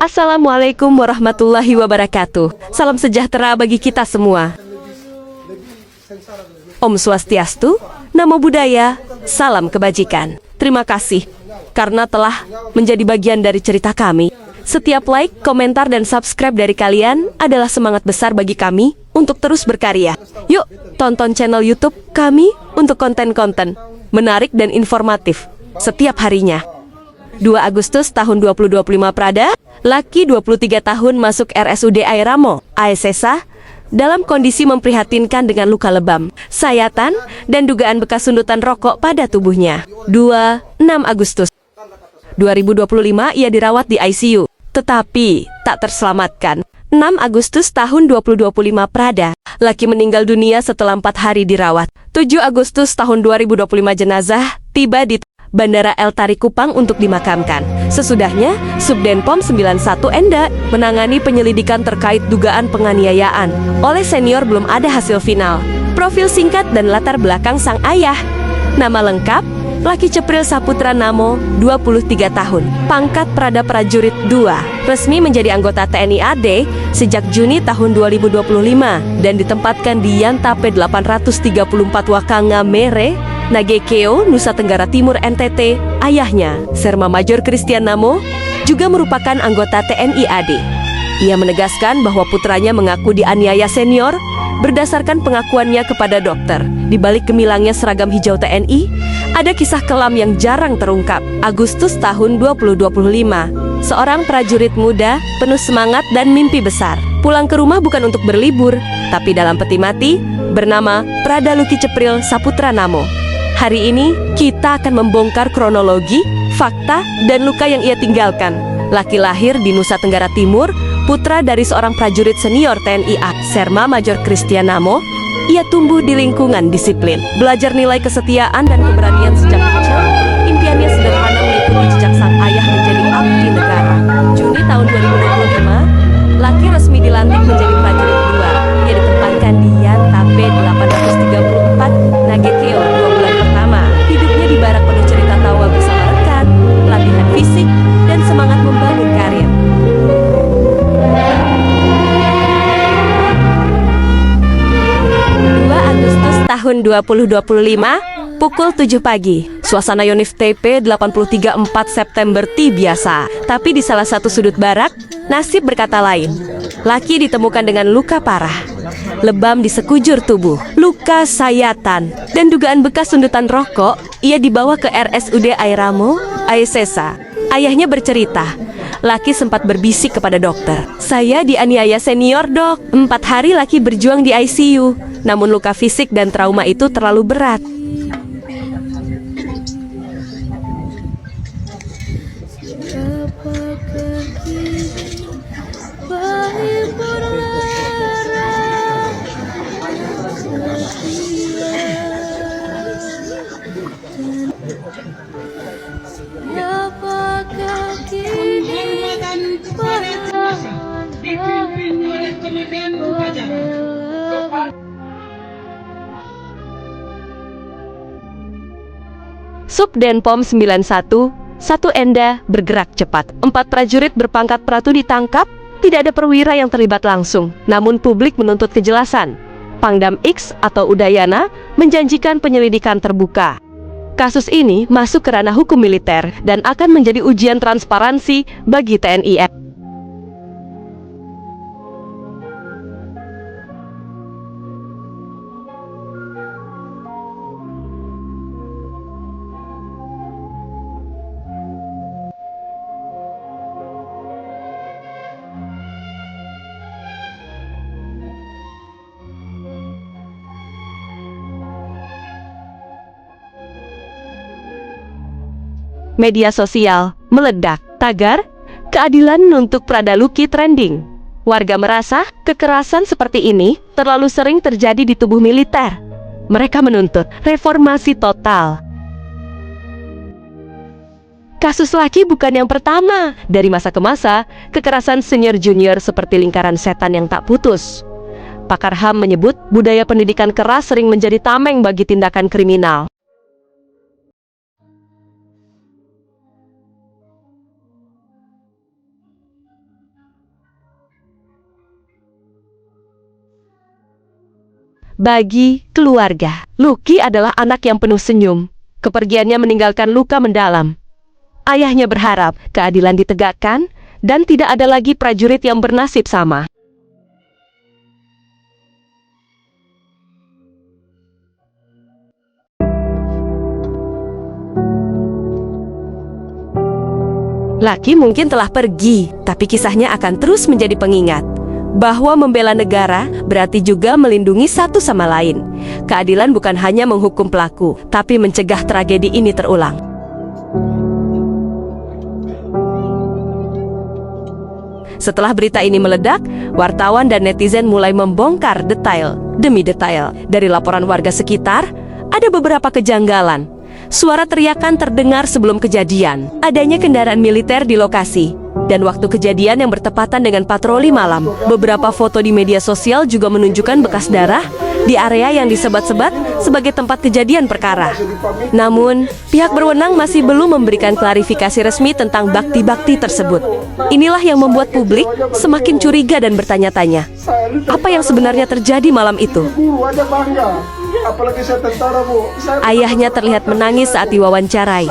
Assalamualaikum warahmatullahi wabarakatuh. Salam sejahtera bagi kita semua. Om Swastiastu, Namo Buddhaya, salam kebajikan. Terima kasih karena telah menjadi bagian dari cerita kami. Setiap like, komentar, dan subscribe dari kalian adalah semangat besar bagi kami untuk terus berkarya. Yuk, tonton channel YouTube kami untuk konten-konten menarik dan informatif setiap harinya. 2 Agustus tahun 2025 Prada, laki 23 tahun masuk RSUD Airamo, ASESA, dalam kondisi memprihatinkan dengan luka lebam, sayatan, dan dugaan bekas sundutan rokok pada tubuhnya. 6 Agustus 2025 ia dirawat di ICU, tetapi tak terselamatkan. 6 Agustus tahun 2025 Prada, laki meninggal dunia setelah 4 hari dirawat. 7 Agustus tahun 2025 jenazah tiba di Bandara El Tari Kupang untuk dimakamkan. Sesudahnya, Subdenpom 91 Enda menangani penyelidikan terkait dugaan penganiayaan. Oleh senior belum ada hasil final. Profil singkat dan latar belakang sang ayah. Nama lengkap, Laki Cepril Saputra Namo, 23 tahun. Pangkat Prada Prajurit 2. Resmi menjadi anggota TNI AD sejak Juni tahun 2025 dan ditempatkan di Yantape 834 Wakanga Mere, Nagekeo, Nusa Tenggara Timur NTT. Ayahnya, Serma Major Christian Namo, juga merupakan anggota TNI AD. Ia menegaskan bahwa putranya mengaku dianiaya senior berdasarkan pengakuannya kepada dokter. Di balik gemilangnya seragam hijau TNI, ada kisah kelam yang jarang terungkap. Agustus tahun 2025, seorang prajurit muda penuh semangat dan mimpi besar pulang ke rumah bukan untuk berlibur, tapi dalam peti mati, bernama Prada Luki Cepril Saputra Namo. Hari ini, kita akan membongkar kronologi, fakta, dan luka yang ia tinggalkan. Laki lahir di Nusa Tenggara Timur, putra dari seorang prajurit senior TNI AD, Serma Major Christian Namo. Ia tumbuh di lingkungan disiplin, belajar nilai kesetiaan dan keberanian sejak kecil. Impiannya sederhana mengikuti jejak sang ayah menjadi abdi negara. Juni tahun 2025, Laki resmi dilantik menjadi prajurit 2. Ia ditempatkan di Yantape 834 Nagekeo 2 bulan pertama. Hidupnya di barak penuh cerita tawa bersama rekan, latihan fisik, dan semangat membangun karir. 2 Agustus tahun 2025, pukul 7 pagi. Suasana Yonif TP 834 September T biasa. Tapi di salah satu sudut barak, nasib berkata lain. Laki ditemukan dengan luka parah, lebam di sekujur tubuh, luka sayatan, dan dugaan bekas sundutan rokok. Ia dibawa ke RSUD Airamo, ASESA. Ayahnya bercerita, Laki sempat berbisik kepada dokter, "Saya dianiaya senior, dok." 4 hari Laki berjuang di ICU, namun luka fisik dan trauma itu terlalu berat. Subdenpom 91 Enda bergerak cepat. 4 prajurit berpangkat pratu ditangkap. Tidak ada perwira yang terlibat langsung, namun publik menuntut kejelasan. Pangdam X atau Udayana menjanjikan penyelidikan terbuka. Kasus ini masuk ke ranah hukum militer dan akan menjadi ujian transparansi bagi TNI. Media sosial meledak. Tagar, keadilan untuk Prada Luki trending. Warga merasa kekerasan seperti ini terlalu sering terjadi di tubuh militer. Mereka menuntut reformasi total. Kasus Laki bukan yang pertama. Dari masa ke masa, kekerasan senior junior seperti lingkaran setan yang tak putus. Pakar HAM menyebut budaya pendidikan keras sering menjadi tameng bagi tindakan kriminal. bagi keluarga. Lucky adalah anak yang penuh senyum. Kepergiannya meninggalkan luka mendalam. Ayahnya berharap keadilan ditegakkan dan tidak ada lagi prajurit yang bernasib sama. Lucky mungkin telah pergi, tapi kisahnya akan terus menjadi pengingat bahwa membela negara berarti juga melindungi satu sama lain. Keadilan bukan hanya menghukum pelaku, tapi mencegah tragedi ini terulang. Setelah berita ini meledak, wartawan dan netizen mulai membongkar detail demi detail. Dari laporan warga sekitar, ada beberapa kejanggalan. Suara teriakan terdengar sebelum kejadian. Adanya kendaraan militer di lokasi. Dan waktu kejadian yang bertepatan dengan patroli malam. Beberapa foto di media sosial juga menunjukkan bekas darah di area yang disebat-sebat sebagai tempat kejadian perkara. Namun, pihak berwenang masih belum memberikan klarifikasi resmi tentang bakti-bakti tersebut. Inilah yang membuat publik semakin curiga dan bertanya-tanya, apa yang sebenarnya terjadi malam itu? Ayahnya terlihat menangis saat diwawancarai,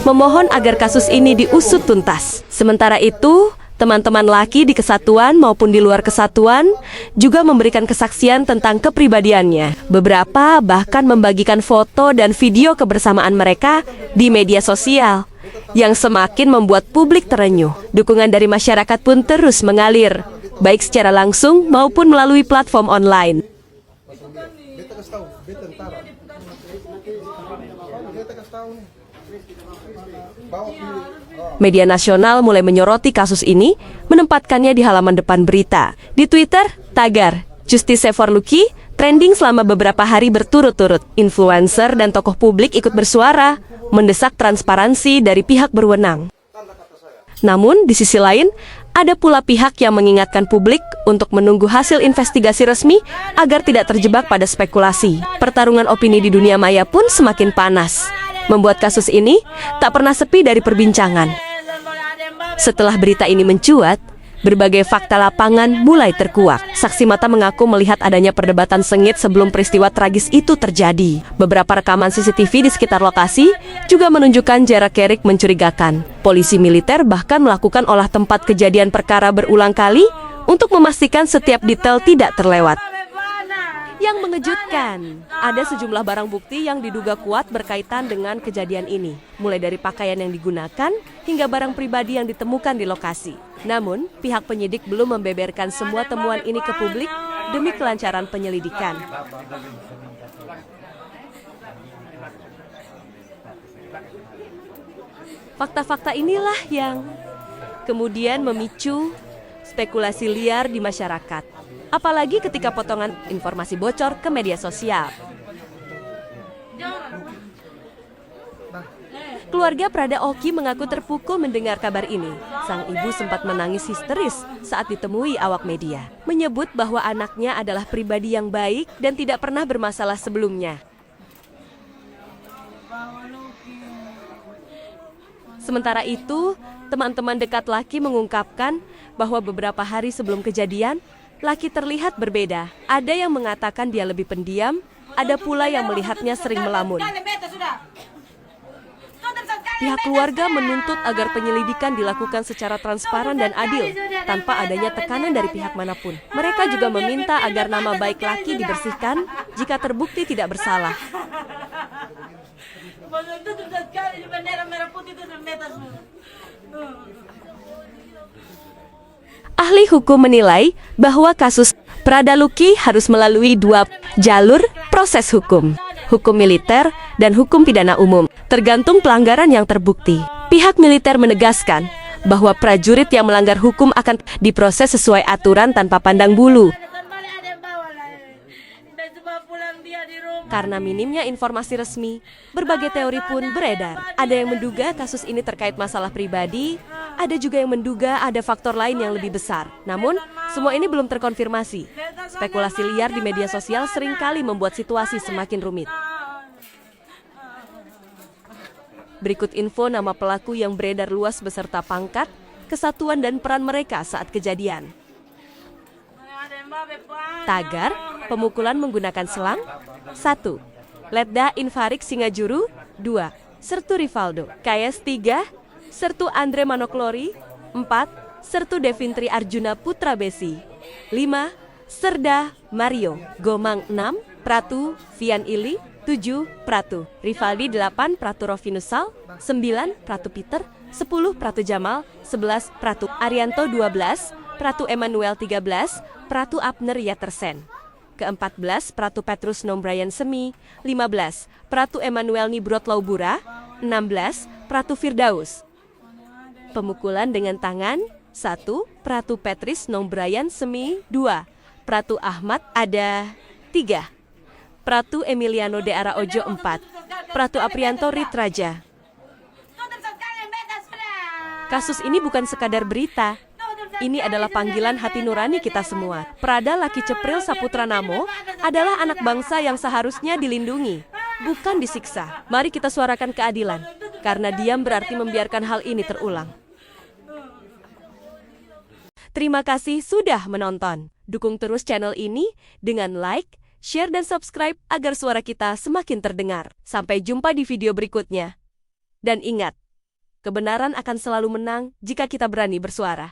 memohon agar kasus ini diusut tuntas. Sementara itu, teman-teman Lucky di kesatuan maupun di luar kesatuan juga memberikan kesaksian tentang kepribadiannya. Beberapa bahkan membagikan foto dan video kebersamaan mereka di media sosial, yang semakin membuat publik terenyuh. Dukungan dari masyarakat pun terus mengalir, baik secara langsung maupun melalui platform online. Media nasional mulai menyoroti kasus ini, menempatkannya di halaman depan berita. Di Twitter, tagar "Justice for Lucky" trending selama beberapa hari berturut-turut. Influencer dan tokoh publik ikut bersuara, mendesak transparansi dari pihak berwenang. Namun, di sisi lain, ada pula pihak yang mengingatkan publik untuk menunggu hasil investigasi resmi agar tidak terjebak pada spekulasi. Pertarungan opini di dunia maya pun semakin panas, membuat kasus ini tak pernah sepi dari perbincangan. Setelah berita ini mencuat, berbagai fakta lapangan mulai terkuak. Saksi mata mengaku melihat adanya perdebatan sengit sebelum peristiwa tragis itu terjadi. Beberapa rekaman CCTV di sekitar lokasi juga menunjukkan jarak gerak mencurigakan. Polisi militer bahkan melakukan olah tempat kejadian perkara berulang kali untuk memastikan setiap detail tidak terlewat. Yang mengejutkan, ada sejumlah barang bukti yang diduga kuat berkaitan dengan kejadian ini, mulai dari pakaian yang digunakan hingga barang pribadi yang ditemukan di lokasi. Namun, pihak penyidik belum membeberkan semua temuan ini ke publik demi kelancaran penyelidikan. Fakta-fakta inilah yang kemudian memicu spekulasi liar di masyarakat. Apalagi ketika potongan informasi bocor ke media sosial. Keluarga Prada Oki mengaku terpukul mendengar kabar ini. Sang ibu sempat menangis histeris saat ditemui awak media, menyebut bahwa anaknya adalah pribadi yang baik dan tidak pernah bermasalah sebelumnya. Sementara itu, teman-teman dekat Lucky mengungkapkan bahwa beberapa hari sebelum kejadian, Lucky terlihat berbeda. Ada yang mengatakan dia lebih pendiam, ada pula yang melihatnya sering melamun. Pihak keluarga menuntut agar penyelidikan dilakukan secara transparan dan adil, tanpa adanya tekanan dari pihak manapun. Mereka juga meminta agar nama baik Lucky dibersihkan jika terbukti tidak bersalah. Ahli hukum menilai bahwa kasus Prada Lucky harus melalui dua jalur proses hukum. Hukum militer dan hukum pidana umum, tergantung pelanggaran yang terbukti. Pihak militer menegaskan bahwa prajurit yang melanggar hukum akan diproses sesuai aturan tanpa pandang bulu. Karena minimnya informasi resmi, berbagai teori pun beredar. Ada yang menduga kasus ini terkait masalah pribadi, ada juga yang menduga ada faktor lain yang lebih besar. Namun, semua ini belum terkonfirmasi. Spekulasi liar di media sosial seringkali membuat situasi semakin rumit. Berikut info nama pelaku yang beredar luas beserta pangkat, kesatuan dan peran mereka saat kejadian. Tagar Pemukulan menggunakan selang. 1. Letda Infarik Singajuru. 2. Sertu Rivaldo. KS 3. Sertu Andre Manoklori. 4. Sertu Devintri Arjuna Putra Besi. 5. Serda Mario. Gomang 6. Pratu Vian Ili. 7. Pratu Rivaldi. 8. Pratu Rovinusal. 9. Pratu Peter. 10. Pratu Jamal. 11. Pratu Arianto. 12. Pratu Emmanuel. 13. Pratu Abner Yatersen. Ke-14 Pratu Petrus Nombrayan Semi. 15 Pratu Emmanuel Nibrot Laubura. 16 Pratu Firdaus. Pemukulan dengan tangan. 1. Pratu Petris Nombrayan Semi. 2. Pratu Ahmad ada. 3. Pratu Emiliano de Araojo. 4. Pratu Aprianto Ritraja. Kasus ini bukan sekadar berita. Ini adalah panggilan hati nurani kita semua. Prada Laki Cepril Saputra Namo adalah anak bangsa yang seharusnya dilindungi, bukan disiksa. Mari kita suarakan keadilan, karena diam berarti membiarkan hal ini terulang. Terima kasih sudah menonton. Dukung terus channel ini dengan like, share, dan subscribe agar suara kita semakin terdengar. Sampai jumpa di video berikutnya. Dan ingat, kebenaran akan selalu menang jika kita berani bersuara.